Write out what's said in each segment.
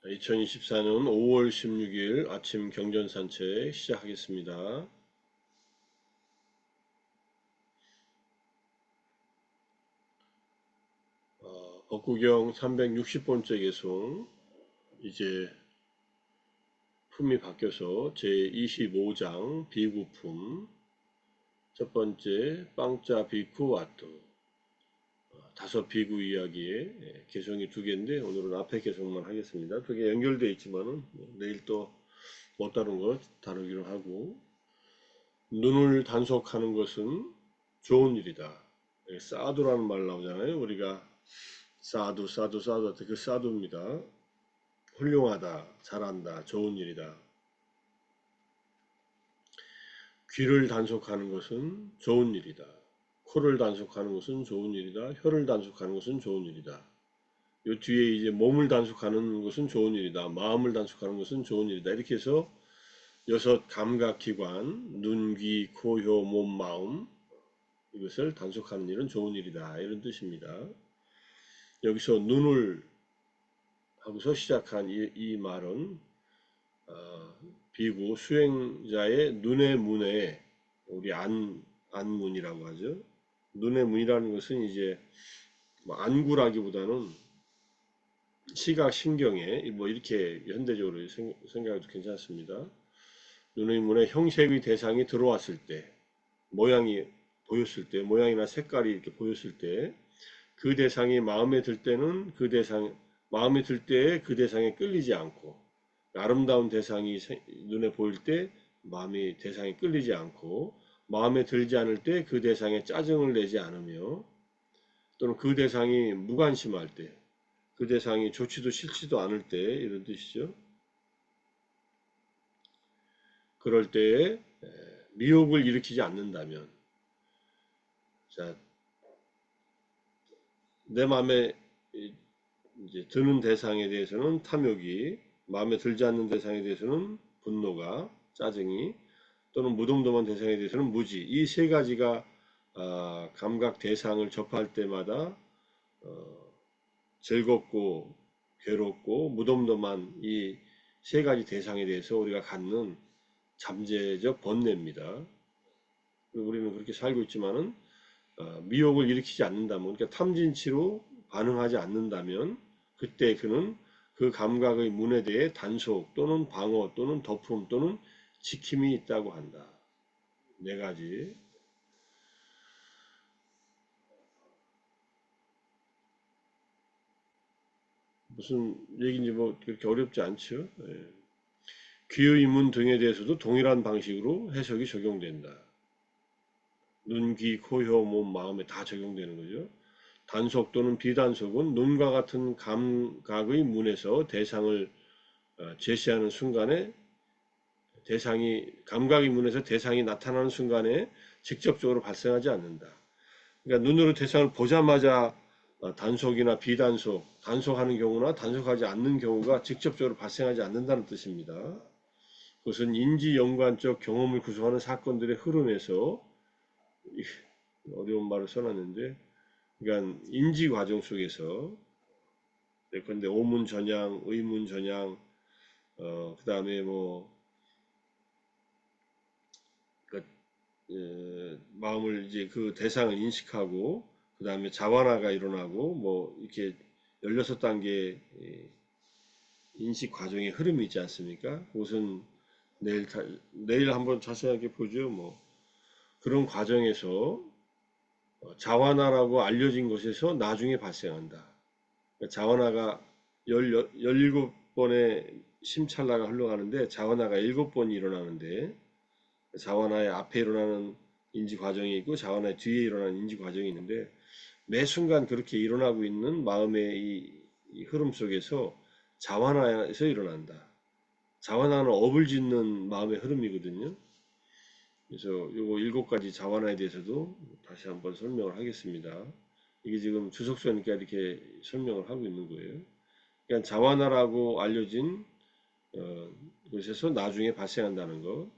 2024년 5월 16일 아침 경전산책 시작하겠습니다. 법구경 360번째 개송, 이제 품이 바뀌어서 제25장 비구품, 첫 번째 빵자 비쿠 와토, 다섯 비구 이야기의 개송이 두 개인데 오늘은 앞에 개송만 하겠습니다. 두 개 연결되어 있지만은 내일 또 못 다룬 거 다루기로 하고, 눈을 단속하는 것은 좋은 일이다. 사두라는 말 나오잖아요. 우리가 사두 할 때 그 사두입니다. 훌륭하다, 잘한다, 좋은 일이다. 귀를 단속하는 것은 좋은 일이다. 코를 단속하는 것은 좋은 일이다. 혀를 단속하는 것은 좋은 일이다. 요 뒤에 이제 몸을 단속하는 것은 좋은 일이다. 마음을 단속하는 것은 좋은 일이다. 이렇게 해서 여섯 감각기관, 눈, 귀, 코, 혀, 몸, 마음, 이것을 단속하는 일은 좋은 일이다. 이런 뜻입니다. 여기서 눈을 하고서 시작한 이 말은 비구 수행자의 눈의 문에, 우리 안문이라고 하죠. 눈의 문이라는 것은 이제 안구라기보다는 시각 신경에 뭐 이렇게 현대적으로 생각해도 괜찮습니다. 눈의 문에 형색의 대상이 들어왔을 때, 모양이 보였을 때, 모양이나 색깔이 이렇게 보였을 때, 그 대상이 마음에 들 때는 마음에 들 때에 그 대상에 끌리지 않고, 아름다운 대상이 눈에 보일 때 마음이 대상에 끌리지 않고, 마음에 들지 않을 때 그 대상에 짜증을 내지 않으며, 또는 그 대상이 무관심할 때, 그 대상이 좋지도 싫지도 않을 때, 이런 뜻이죠. 그럴 때에 미혹을 일으키지 않는다면, 자, 내 마음에 이제 드는 대상에 대해서는 탐욕이, 마음에 들지 않는 대상에 대해서는 분노가, 짜증이, 또는 무덤덤한 대상에 대해서는 무지. 이 세 가지가 감각 대상을 접할 때마다 즐겁고 괴롭고 무덤덤한 이 세 가지 대상에 대해서 우리가 갖는 잠재적 번뇌입니다. 우리는 그렇게 살고 있지만은 미혹을 일으키지 않는다면, 그러니까 탐진치로 반응하지 않는다면, 그때 그는 그 감각의 문에 대해 단속 또는 방어 또는 덮음 또는 지킴이 있다고 한다. 네 가지. 무슨 얘기인지 뭐 그렇게 어렵지 않죠. 예. 귀의 문 등에 대해서도 동일한 방식으로 해석이 적용된다. 눈, 귀, 코, 혀, 몸, 마음에 다 적용되는 거죠. 단속 또는 비단속은 눈과 같은 감각의 문에서 대상을 제시하는 순간에, 감각의 문에서 대상이 나타나는 순간에 직접적으로 발생하지 않는다. 그러니까 눈으로 대상을 보자마자 단속이나 비단속, 단속하는 경우나 단속하지 않는 경우가 직접적으로 발생하지 않는다는 뜻입니다. 그것은 인지 연관적 경험을 구성하는 사건들의 흐름에서, 어려운 말을 써놨는데, 그러니까 인지 과정 속에서, 예컨대 오문전향, 의문전향, 그 다음에 뭐 마음을 이제 그 대상을 인식하고, 그 다음에 자완화가 일어나고, 뭐 이렇게 16단계 인식 과정의 흐름이 있지 않습니까? 그것은 내일 한번 자세하게 보죠. 뭐 그런 과정에서 자완화라고 알려진 것에서 나중에 발생한다. 그러니까 자완화가 17번의 심찰나가 흘러가는데, 자완화가 7번이 일어나는데, 자완화의 앞에 일어나는 인지 과정이 있고 자완화의 뒤에 일어나는 인지 과정이 있는데, 매 순간 그렇게 일어나고 있는 마음의 이 흐름 속에서 자완화에서 일어난다. 자완화는 업을 짓는 마음의 흐름이거든요. 그래서 요거 7가지 자완화에 대해서도 다시 한번 설명을 하겠습니다. 이게 지금 주석서니까 이렇게 설명을 하고 있는 거예요. 그러니까 자완화라고 알려진 것에서 나중에 발생한다는 거.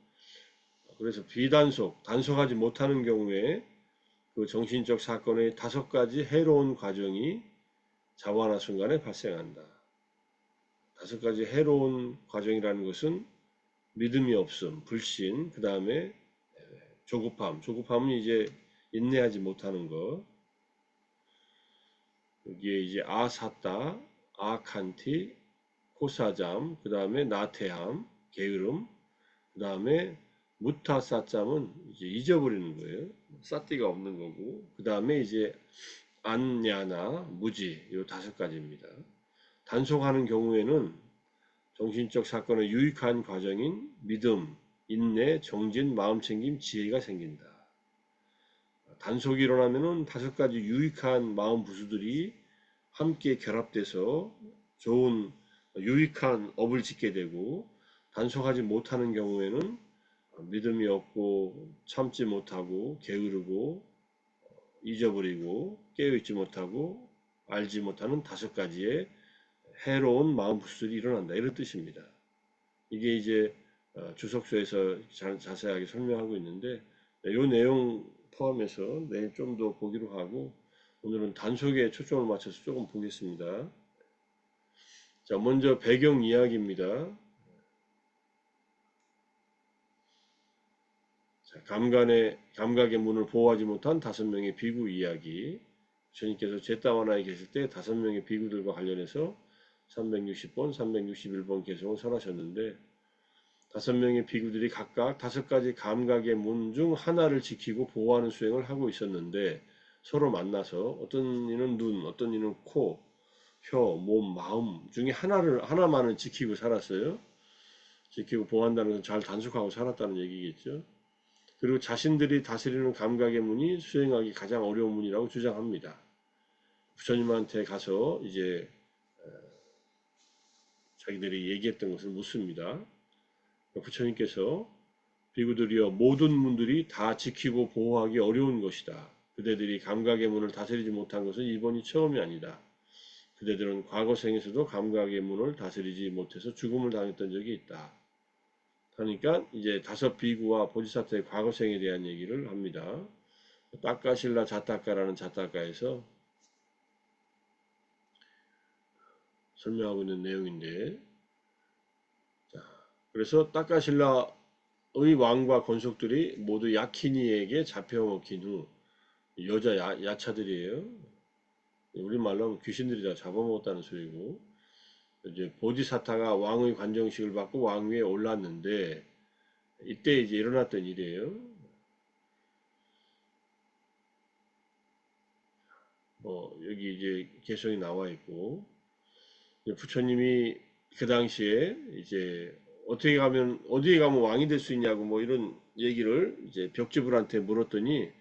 그래서 단속하지 못하는 경우에 그 정신적 사건의 5가지 해로운 과정이 자완화 순간에 발생한다. 다섯 가지 해로운 과정이라는 것은 믿음이 없음, 불신, 그 다음에 조급함. 조급함은 이제 인내하지 못하는 것. 여기에 이제 아사따, 아칸티, 코사잠, 그 다음에 나태함, 게으름, 그 다음에 무타사짬은 이제 잊어버리는 거예요. 사띠가 없는 거고, 그 다음에 이제 안냐나, 무지, 요 다섯 가지입니다. 단속하는 경우에는 정신적 사건의 유익한 과정인 믿음, 인내, 정진, 마음챙김, 지혜가 생긴다. 단속이 일어나면은 다섯 가지 유익한 마음 부수들이 함께 결합돼서 좋은 유익한 업을 짓게 되고, 단속하지 못하는 경우에는 믿음이 없고 참지 못하고 게으르고 잊어버리고 깨어있지 못하고 알지 못하는 다섯 가지의 해로운 마음 부수들이 일어난다, 이런 뜻입니다. 이게 이제 주석서에서 자세하게 설명하고 있는데, 이 내용 포함해서 내일 좀 더 보기로 하고, 오늘은 단속에 초점을 맞춰서 조금 보겠습니다. 자, 먼저 배경 이야기입니다. 자, 감각의 문을 보호하지 못한 5명의 비구 이야기. 주님께서 제따와나에 계실 때 5명의 비구들과 관련해서 360번, 361번 개송을 설하셨는데, 5명의 비구들이 각각 5가지 감각의 문 중 하나를 지키고 보호하는 수행을 하고 있었는데, 서로 만나서 어떤 이는 눈, 어떤 이는 코, 혀, 몸, 마음 중에 하나만을 지키고 살았어요. 지키고 보호한다는 것은 잘 단속하고 살았다는 얘기겠죠. 그리고 자신들이 다스리는 감각의 문이 수행하기 가장 어려운 문이라고 주장합니다. 부처님한테 가서 이제 자기들이 얘기했던 것을 묻습니다. 부처님께서 비구들이여, 모든 문들이 다 지키고 보호하기 어려운 것이다. 그대들이 감각의 문을 다스리지 못한 것은 이번이 처음이 아니다. 그대들은 과거 생에서도 감각의 문을 다스리지 못해서 죽음을 당했던 적이 있다. 그러니까 이제 5 비구와 보지사토의 과거 생에 대한 얘기를 합니다. 따까실라 자타카라는 자타카에서 설명하고 있는 내용인데, 자, 그래서 따까실라의 왕과 권속들이 모두 야키니에게 잡혀먹힌 후, 여자 야차들이에요. 우리말로 하면 귀신들이 다 잡아먹었다는 소리고, 이제 보디사타가 왕의 관정식을 받고 왕위에 올랐는데, 이때 이제 일어났던 일이에요. 여기 이제 개성이 나와 있고, 부처님이 그 당시에 이제 어디에 가면 왕이 될 수 있냐고 뭐 이런 얘기를 이제 벽지불한테 물었더니,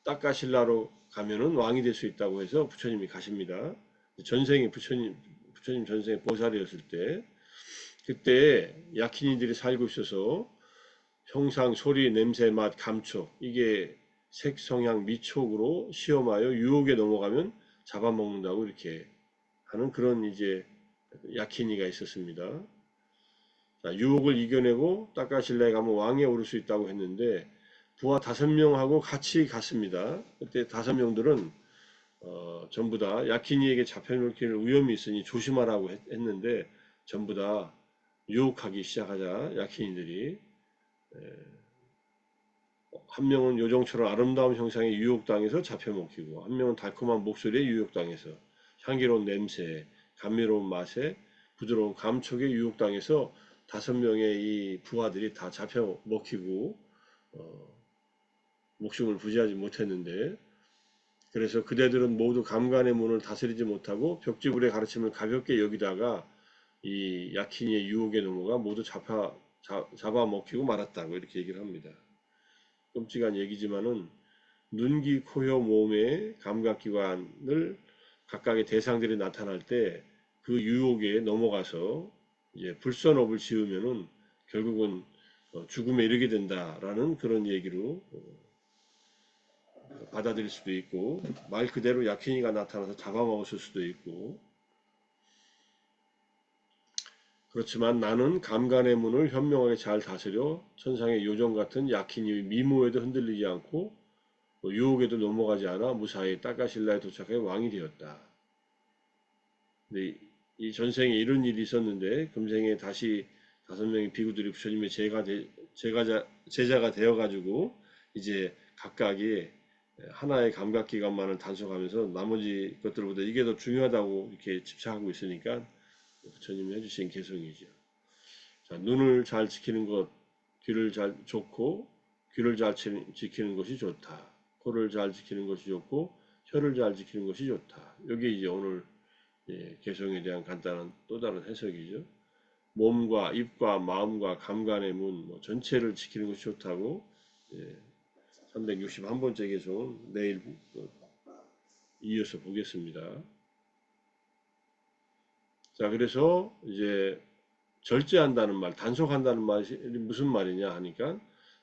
따까실라로 가면은 왕이 될 수 있다고 해서 부처님이 가십니다. 전생에 부처님 전생에 보살이었을 때, 그때 야키니들이 살고 있어서 형상, 소리, 냄새, 맛, 감촉, 이게 색, 성향, 미촉으로 시험하여 유혹에 넘어가면 잡아먹는다고 이렇게 하는 그런 이제 야키니가 있었습니다. 자, 유혹을 이겨내고 따까실라에 가면 왕에 오를 수 있다고 했는데, 부하 5명하고 같이 갔습니다. 그때 5명들은 전부 다 야키니에게 잡혀먹힐 위험이 있으니 조심하라고 했는데, 전부 다 유혹하기 시작하자 야키니들이, 한 명은 요정처럼 아름다운 형상에 유혹당해서 잡혀먹히고, 한 명은 달콤한 목소리에 유혹당해서, 향기로운 냄새, 감미로운 맛에, 부드러운 감촉에 유혹당해서 5명의 이 부하들이 다 잡혀먹히고 목숨을 부지하지 못했는데, 그래서 그대들은 모두 감간의 문을 다스리지 못하고 벽지불의 가르침을 가볍게 여기다가 이 야키니의 유혹에 넘어가 모두 잡아먹히고 말았다고 이렇게 얘기를 합니다. 끔찍한 얘기지만은, 눈, 귀, 코, 혀, 몸의 감각기관을 각각의 대상들이 나타날 때 그 유혹에 넘어가서 이제 불선업을 지으면은 결국은 죽음에 이르게 된다라는 그런 얘기로 받아들일 수도 있고, 말 그대로 야키니가 나타나서 잡아먹었을 수도 있고, 그렇지만 나는 감간의 문을 현명하게 잘 다스려 천상의 요정 같은 야키니의 미모에도 흔들리지 않고 유혹에도 넘어가지 않아 무사히 따까실라에 도착해 왕이 되었다. 근데 이 전생에 이런 일이 있었는데 금생에 다시 5명의 비구들이 부처님의 제자가 되어가지고 이제 각각이 하나의 감각기관만을 단속하면서 나머지 것들보다 이게 더 중요하다고 이렇게 집착하고 있으니까 부처님이 해주신 개성이죠. 자, 눈을 잘 지키는 것, 귀를 잘 좋고 귀를 잘 지키는 것이 좋다. 코를 잘 지키는 것이 좋고 혀를 잘 지키는 것이 좋다. 이게 이제 오늘 개성에 대한 간단한 또 다른 해석이죠. 몸과 입과 마음과 감관의 문 전체를 지키는 것이 좋다고 361번째 개성은 내일 이어서 보겠습니다. 자, 그래서 이제 절제한다는 말, 단속한다는 말이 무슨 말이냐 하니까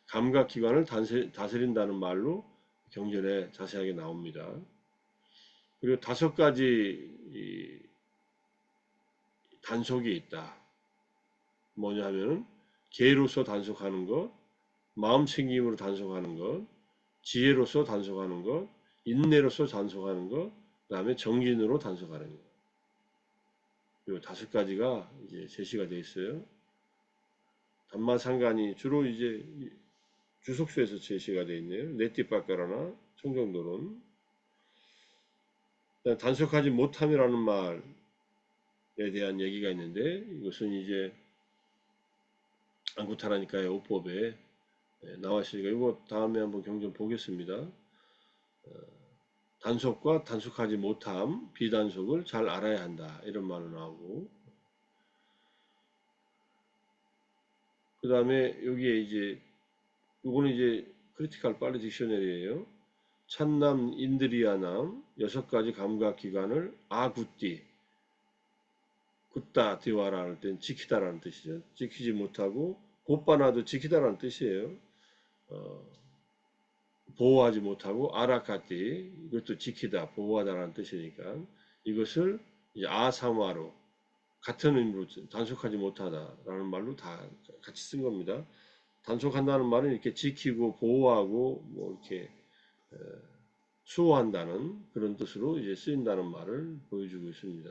감각기관을 다스린다는 말로 경전에 자세하게 나옵니다. 그리고 5가지 단속이 있다. 뭐냐 하면은 계로서 단속하는 것, 마음 챙김으로 단속하는 것, 지혜로서 단속하는 것, 인내로서 단속하는 것, 그 다음에 정진으로 단속하는 것. 이 5가지가 이제 제시가 되어 있어요. 담마상간이 주로 이제 주석수에서 제시가 되어 있네요. 네띠빠까라나 청정도론. 단속하지 못함이라는 말에 대한 얘기가 있는데 이것은 이제 안구타라니까의 오법에 나와 있으니까 이거 다음에 한번 경전 보겠습니다. 단속과 단속하지 못함, 비단속을 잘 알아야 한다. 이런 말로 나오고 그 다음에 여기에 이제 요거는 이제 크리티컬 빨리 딕셔너리예요. 찬남 인드리아남 6가지 감각기관을 아굿띠 굿다 디와라는 때는 지키다라는 뜻이죠. 지키지 못하고 곧바나도 지키다라는 뜻이에요. 보호하지 못하고 아라카띠 이것도 지키다 보호하다라는 뜻이니까 이것을 이제 아사마로 같은 의미로 단속하지 못하다라는 말로 다 같이 쓴 겁니다. 단속한다는 말은 이렇게 지키고 보호하고 뭐 이렇게 수호한다는 그런 뜻으로 이제 쓰인다는 말을 보여주고 있습니다.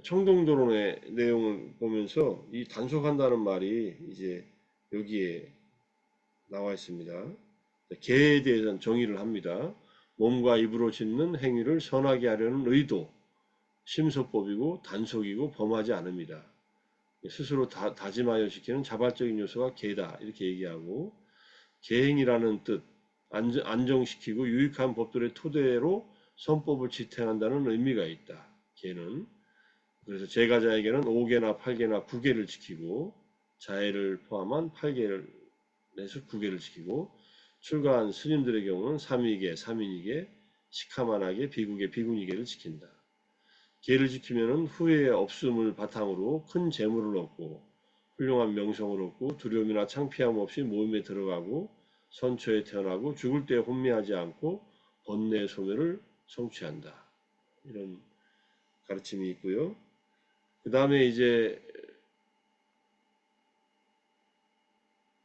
청동도론의 내용을 보면서 이 단속한다는 말이 이제 여기에 나와 있습니다. 개에 대해서는 정의를 합니다. 몸과 입으로 짓는 행위를 선하게 하려는 의도, 심소법이고 단속이고 범하지 않습니다. 스스로 다짐하여 지키는 자발적인 요소가 개다 이렇게 얘기하고 계행이라는 뜻, 안정시키고 유익한 법들의 토대로 선법을 지탱한다는 의미가 있다. 개는 그래서 제가자에게는 5개나 8개나 9개를 지키고 자해를 포함한 8개를 내서 9개를 지키고 출가한 스님들의 경우는 3위계, 3인위계, 시카만하게, 비국계, 비군위계를 지킨다. 계를 지키면 후회의 없음을 바탕으로 큰 재물을 얻고 훌륭한 명성을 얻고 두려움이나 창피함 없이 모임에 들어가고 선처에 태어나고 죽을 때 혼미하지 않고 번뇌의 소멸을 성취한다. 이런 가르침이 있고요. 그 다음에 이제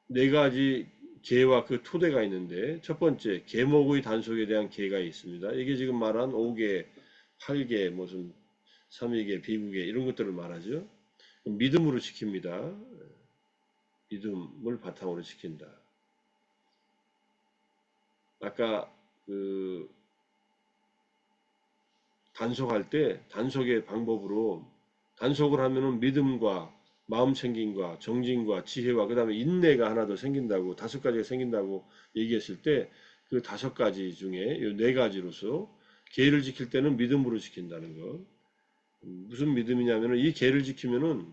4가지 계와 그 토대가 있는데 첫 번째 계목의 단속에 대한 계가 있습니다. 이게 지금 말한 5개, 8개, 무슨 3위계, 비구계 이런 것들을 말하죠. 믿음으로 지킵니다. 믿음을 바탕으로 지킨다. 아까 그 단속할 때 단속의 방법으로 단속을 하면은 믿음과 마음 챙김과 정진과 지혜와 그 다음에 인내가 하나 더 생긴다고 5가지가 생긴다고 얘기했을 때 그 5가지 중에 이 4가지로서 계를 지킬 때는 믿음으로 지킨다는 것. 무슨 믿음이냐면은 이 계를 지키면은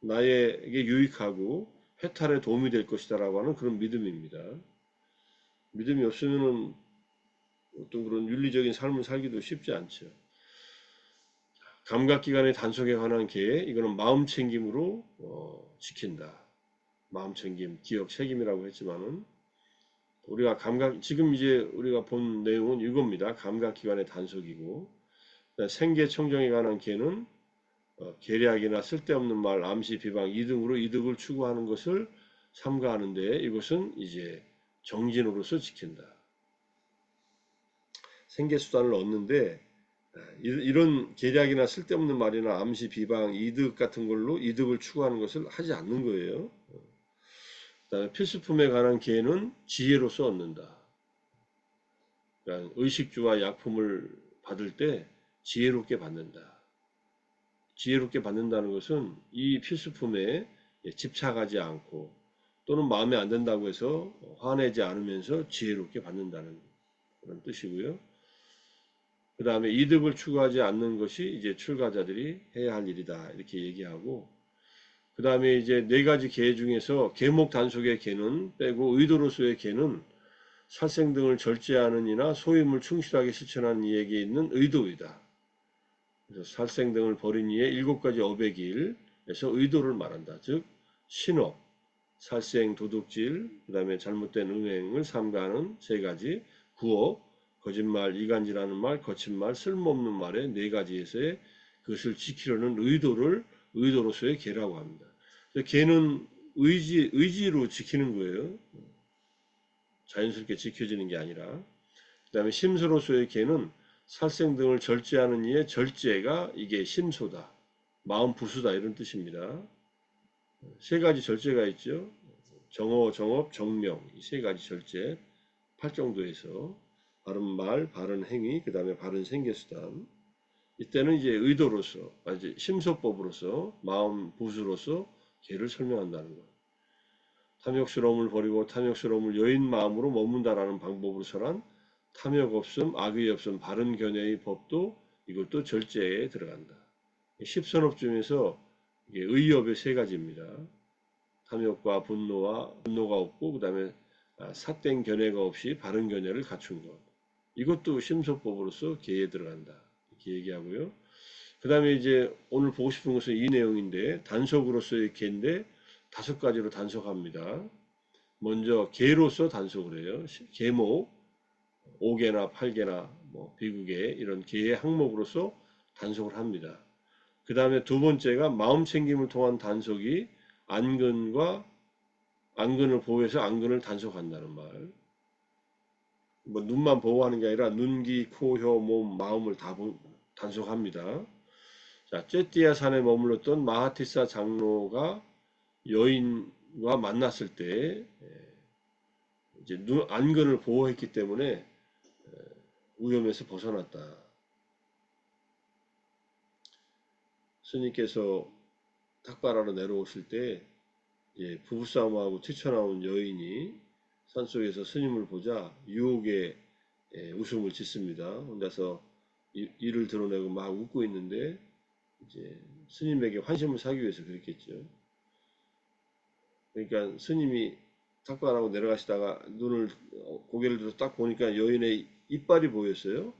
나에게 유익하고 해탈에 도움이 될 것이다라고 하는 그런 믿음입니다. 믿음이 없으면은 어떤 그런 윤리적인 삶을 살기도 쉽지 않죠. 감각기관의 단속에 관한 계획, 이거는 마음 챙김으로 지킨다. 마음 챙김, 기억, 책임이라고 했지만은 우리가 지금 이제 우리가 본 내용은 이겁니다. 감각기관의 단속이고 생계청정에 관한 계는 계략이나 쓸데없는 말, 암시, 비방, 이등으로 이득을 추구하는 것을 삼가하는데 이것은 이제 정진으로서 지킨다. 생계수단을 얻는데 이런 계략이나 쓸데없는 말이나 암시, 비방, 이득 같은 걸로 이득을 추구하는 것을 하지 않는 거예요. 그다음에 필수품에 관한 기회는 지혜로서 얻는다. 그러니까 의식주와 약품을 받을 때 지혜롭게 받는다. 지혜롭게 받는다는 것은 이 필수품에 집착하지 않고 또는 마음에 안 든다고 해서 화내지 않으면서 지혜롭게 받는다는 그런 뜻이고요. 그 다음에 이득을 추구하지 않는 것이 이제 출가자들이 해야 할 일이다. 이렇게 얘기하고, 그 다음에 이제 네 가지 계의 중에서 계목 단속의 계는 빼고 의도로서의 계는 살생 등을 절제하는 이나 소임을 충실하게 실천하는 이에게 있는 의도이다. 그래서 살생 등을 버린 이의 7가지 업의 길에서 의도를 말한다. 즉 신업, 살생, 도둑질, 그 다음에 잘못된 음행을 삼가하는 3가지, 구업, 거짓말, 이간질하는 말, 거친 말, 쓸모없는 말의 4가지에서의 그것을 지키려는 의도로서의 계라고 합니다. 계는 의지로 지키는 거예요. 자연스럽게 지켜지는 게 아니라. 그 다음에 심소로서의 계는 살생 등을 절제하는 이의 절제가 이게 심소다. 마음 부수다 이런 뜻입니다. 3가지 절제가 있죠. 정어, 정업, 정명 이 3가지 절제 8정도에서 바른 말, 바른 행위, 그 다음에 바른 생계수단. 이때는 이제 의도로서, 이제 심소법으로서 마음 부수로서 계를 설명한다는 것. 탐욕스러움을 버리고 탐욕스러움을 여인 마음으로 머문다라는 방법으로 설한 탐욕 없음, 악의 없음, 바른 견해의 법도 이것도 절제에 들어간다. 십선업 중에서 의업의 3가지입니다. 탐욕과 분노가 없고 그 다음에 삿된 견해가 없이 바른 견해를 갖춘 것. 이것도 심소법으로서 계에 들어간다. 이렇게 얘기하고요. 그 다음에 이제 오늘 보고 싶은 것은 이 내용인데 단속으로서의 계인데 5가지로 단속합니다. 먼저 계로서 단속을 해요. 계목, 5개나 8개나 뭐 비구계 이런 계의 항목으로서 단속을 합니다. 그 다음에 2번째가 마음챙김을 통한 단속이 안근을 보호해서 안근을 단속한다는 말. 뭐 눈만 보호하는 게 아니라 눈, 귀, 코, 혀, 몸, 마음을 다 단속합니다. 자, 쨉띠아 산에 머물렀던 마하티사 장로가 여인과 만났을 때 이제 안근을 보호했기 때문에 위험에서 벗어났다. 스님께서 탁발하러 내려오실 때 부부싸움하고 튀쳐나온 여인이 산속에서 스님을 보자 유혹에 웃음을 짓습니다. 혼자서 이를 드러내고 막 웃고 있는데 이제 스님에게 환심을 사기 위해서 그랬겠죠. 그러니까 스님이 탁발하고 내려가시다가 고개를 들어서 딱 보니까 여인의 이빨이 보였어요.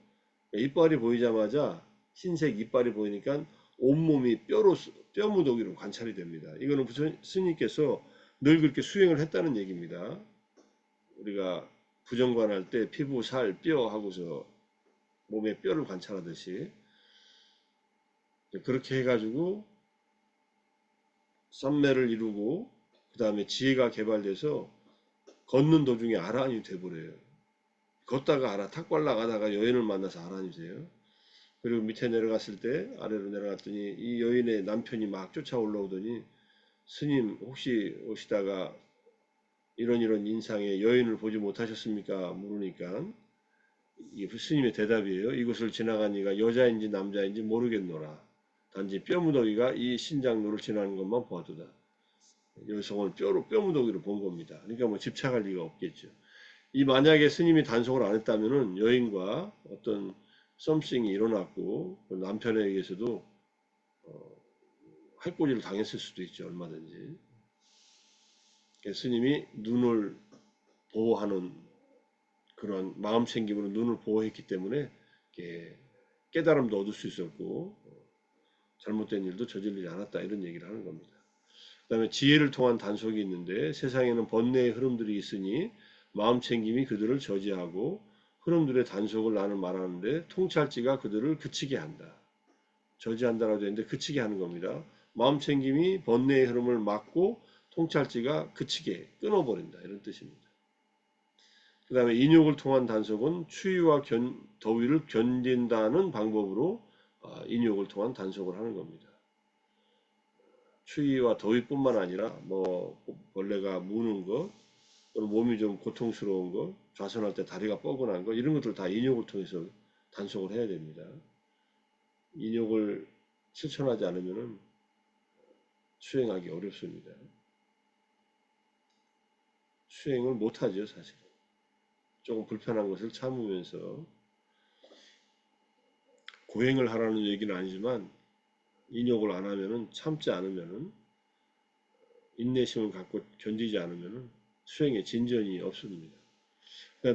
이빨이 보이자마자 흰색 이빨이 보이니까 온몸이 뼈 무더기로 관찰이 됩니다. 이거는 스님께서 늘 그렇게 수행을 했다는 얘기입니다. 우리가 부정관할 때 피부, 살, 뼈 하고서 몸의 뼈를 관찰하듯이 그렇게 해가지고 삼매를 이루고 그 다음에 지혜가 개발돼서 걷는 도중에 아라한이 돼버려요. 걷다가 탁발 나가다가 여인을 만나서 아라한이 돼요. 그리고 밑에 내려갔을 때 아래로 내려갔더니 이 여인의 남편이 막 쫓아 올라오더니 스님 혹시 오시다가 이런 인상의 여인을 보지 못하셨습니까? 물으니까 이게 스님의 대답이에요. 이곳을 지나간 이가 여자인지 남자인지 모르겠노라. 단지 뼈무더기가 이 신장로를 지나는 것만 보아도다. 여성을 뼈무더기로 본 겁니다. 그러니까 뭐 집착할 리가 없겠죠. 이 만약에 스님이 단속을 안 했다면은 여인과 어떤 썸씽이 일어났고 남편에 의해서도 할꼬리를 당했을 수도 있죠. 얼마든지. 스님이 눈을 보호하는 그런 마음 챙김으로 눈을 보호했기 때문에 깨달음도 얻을 수 있었고 잘못된 일도 저지르지 않았다 이런 얘기를 하는 겁니다. 그 다음에 지혜를 통한 단속이 있는데 세상에는 번뇌의 흐름들이 있으니 마음 챙김이 그들을 저지하고 흐름들의 단속을 나는 말하는데 통찰지가 그들을 그치게 한다. 저지한다라고 되어 있는데 그치게 하는 겁니다. 마음 챙김이 번뇌의 흐름을 막고 통찰지가 그치게 끊어버린다 이런 뜻입니다. 그 다음에 인욕을 통한 단속은 추위와 더위를 견딘다는 방법으로 인욕을 통한 단속을 하는 겁니다. 추위와 더위뿐만 아니라 뭐 벌레가 무는 것, 또는 몸이 좀 고통스러운 것, 좌선할 때 다리가 뻐근한 것, 이런 것들 다 인욕을 통해서 단속을 해야 됩니다. 인욕을 실천하지 않으면 수행하기 어렵습니다. 수행을 못하죠, 사실은. 조금 불편한 것을 참으면서 고행을 하라는 얘기는 아니지만 인욕을 안 하면은, 참지 않으면은, 인내심을 갖고 견디지 않으면은 수행에 진전이 없습니다.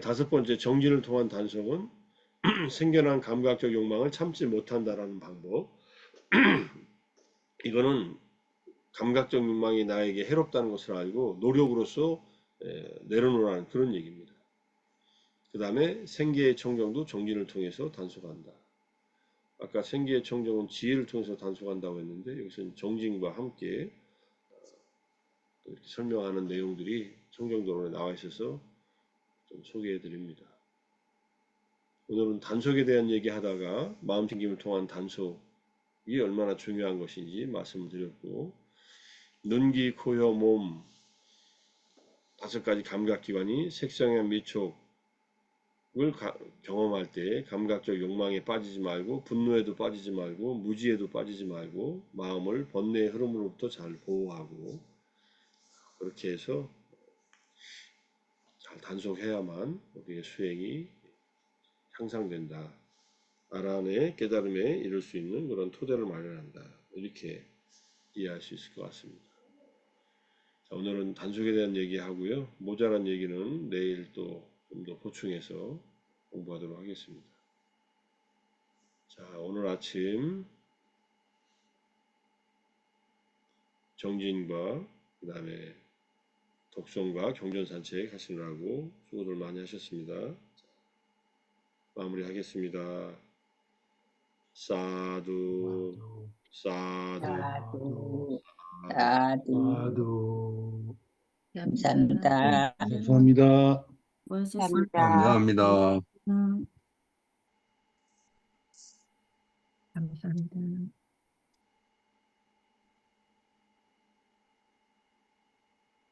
다섯 번째, 정진을 통한 단속은 생겨난 감각적 욕망을 참지 못한다라는 방법. 이거는 감각적 욕망이 나에게 해롭다는 것을 알고 노력으로서 내려놓으라는 그런 얘기입니다. 그 다음에 생계의 청정도 정진을 통해서 단속한다. 아까 생계의 청정은 지혜를 통해서 단속한다고 했는데 여기서는 정진과 함께 이렇게 설명하는 내용들이 청정도론에 나와 있어서 좀 소개해 드립니다. 오늘은 단속에 대한 얘기 하다가 마음챙김을 통한 단속이 얼마나 중요한 것인지 말씀을 드렸고, 눈, 귀, 코, 혀, 몸 다섯 가지 감각기관이 색상의 미촉을 경험할 때 감각적 욕망에 빠지지 말고, 분노에도 빠지지 말고, 무지에도 빠지지 말고, 마음을 번뇌의 흐름으로부터 잘 보호하고, 그렇게 해서 잘 단속해야만 우리의 수행이 향상된다. 나란의 깨달음에 이룰 수 있는 그런 토대를 마련한다. 이렇게 이해할 수 있을 것 같습니다. 자, 오늘은 단속에 대한 얘기하고요. 모자란 얘기는 내일 또 좀 더 보충해서 공부하도록 하겠습니다. 자, 오늘 아침 정진과 그 다음에 독송과 경전산책 하시느라고 수고들 많이 하셨습니다. 마무리하겠습니다. 사두, 사두, 사두, 사두. 사두. 감사합니다. 감사합니다. 감사합니다. 수고하셨습니다. 감사합니다. 감사합니다.